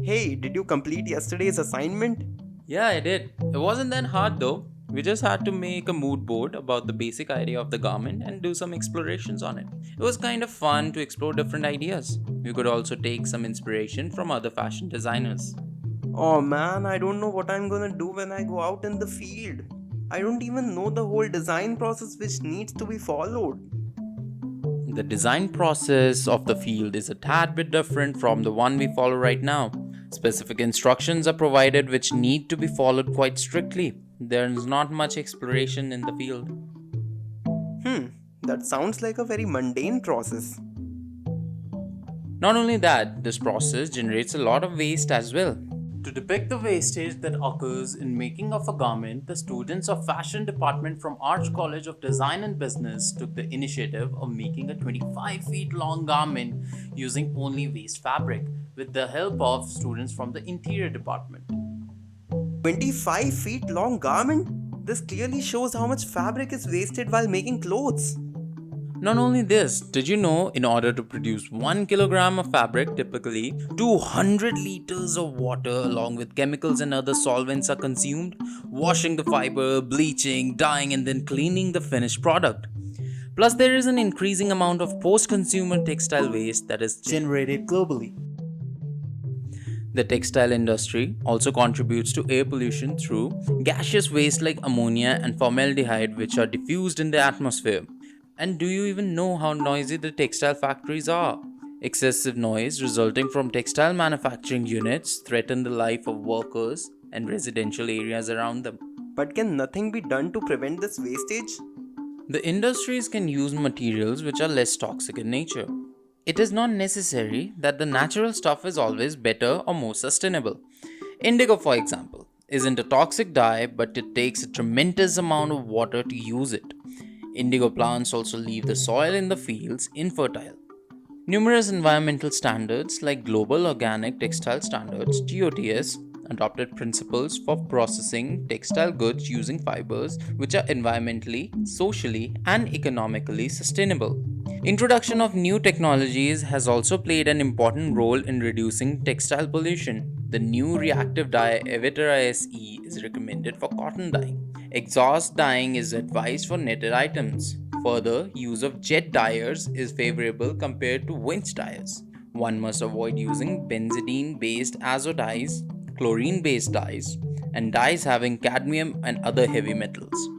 Hey, did you complete yesterday's assignment? Yeah, I did. It wasn't that hard though. We just had to make a mood board about the basic idea of the garment and do some explorations on it. It was kind of fun to explore different ideas. We could also take some inspiration from other fashion designers. Oh man, I don't know what I'm gonna do when I go out in the field. I don't even know the whole design process which needs to be followed. The design process of the field is a tad bit different from the one we follow right now. Specific instructions are provided which need to be followed quite strictly. There's not much exploration in the field. Hmm, that sounds like a very mundane process. Not only that, this process generates a lot of waste as well. To depict the wastage that occurs in making of a garment, the students of fashion department from Arch College of Design and Business took the initiative of making a 25 feet long garment using only waste fabric with the help of students from the interior department. 25 feet long garment? This clearly shows how much fabric is wasted while making clothes. Not only this, did you know in order to produce 1 kilogram of fabric, typically 200 liters of water along with chemicals and other solvents are consumed, washing the fiber, bleaching, dyeing, and then cleaning the finished product. Plus, there is an increasing amount of post consumer textile waste that is generated globally. The textile industry also contributes to air pollution through gaseous waste like ammonia and formaldehyde, which are diffused in the atmosphere. And do you even know how noisy the textile factories are? Excessive noise resulting from textile manufacturing units threaten the life of workers and residential areas around them. But can nothing be done to prevent this wastage? The industries can use materials which are less toxic in nature. It is not necessary that the natural stuff is always better or more sustainable. Indigo, for example, isn't a toxic dye, but it takes a tremendous amount of water to use it. Indigo plants also leave the soil in the fields infertile. Numerous environmental standards like Global Organic Textile Standards (GOTS) adopted principles for processing textile goods using fibers which are environmentally, socially, and economically sustainable. Introduction of new technologies has also played an important role in reducing textile pollution. The new reactive dye Evitera SE is recommended for cotton dyeing. Exhaust dyeing is advised for netted items. Further, use of jet dyers is favorable compared to winch dyers. One must avoid using benzidine based azo dyes, chlorine based dyes, and dyes having cadmium and other heavy metals.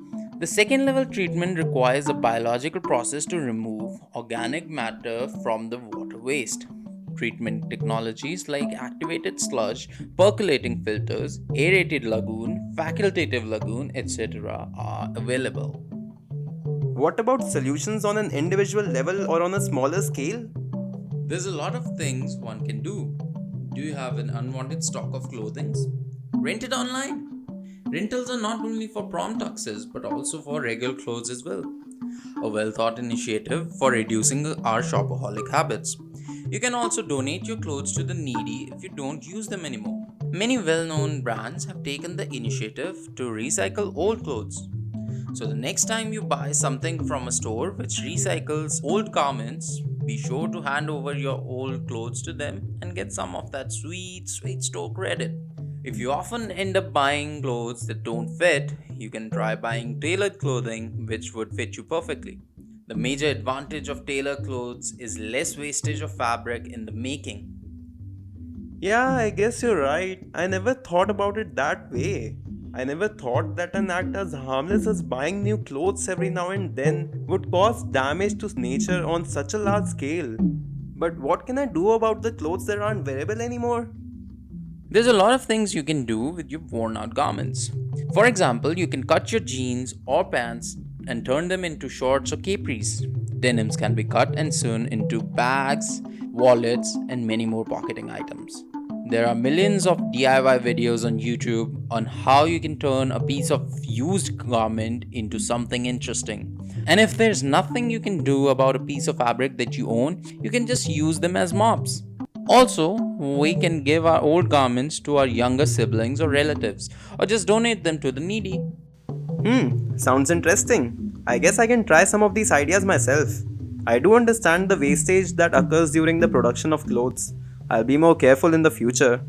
The second level treatment requires a biological process to remove organic matter from the water waste. Treatment technologies like activated sludge, percolating filters, aerated lagoon, facultative lagoon, etc. are available. What about solutions on an individual level or on a smaller scale? There's a lot of things one can do. Do you have an unwanted stock of clothing? Rent it online. Rentals are not only for prom tuxes but also for regular clothes as well. A well thought initiative for reducing our shopaholic habits. You can also donate your clothes to the needy if you don't use them anymore. Many well known brands have taken the initiative to recycle old clothes. So, the next time you buy something from a store which recycles old garments, be sure to hand over your old clothes to them and get some of that sweet, sweet store credit. If you often end up buying clothes that don't fit, you can try buying tailored clothing which would fit you perfectly. The major advantage of tailored clothes is less wastage of fabric in the making. Yeah, I guess you're right. I never thought about it that way. I never thought that an act as harmless as buying new clothes every now and then would cause damage to nature on such a large scale. But what can I do about the clothes that aren't wearable anymore? There's a lot of things you can do with your worn out garments. For example, you can cut your jeans or pants and turn them into shorts or capris. Denims can be cut and sewn into bags, wallets, and many more pocketing items. There are millions of DIY videos on YouTube on how you can turn a piece of used garment into something interesting. And if there's nothing you can do about a piece of fabric that you own, you can just use them as mops. Also, we can give our old garments to our younger siblings or relatives, or just donate them to the needy. Sounds interesting. I guess I can try some of these ideas myself. I do understand the wastage that occurs during the production of clothes. I'll be more careful in the future.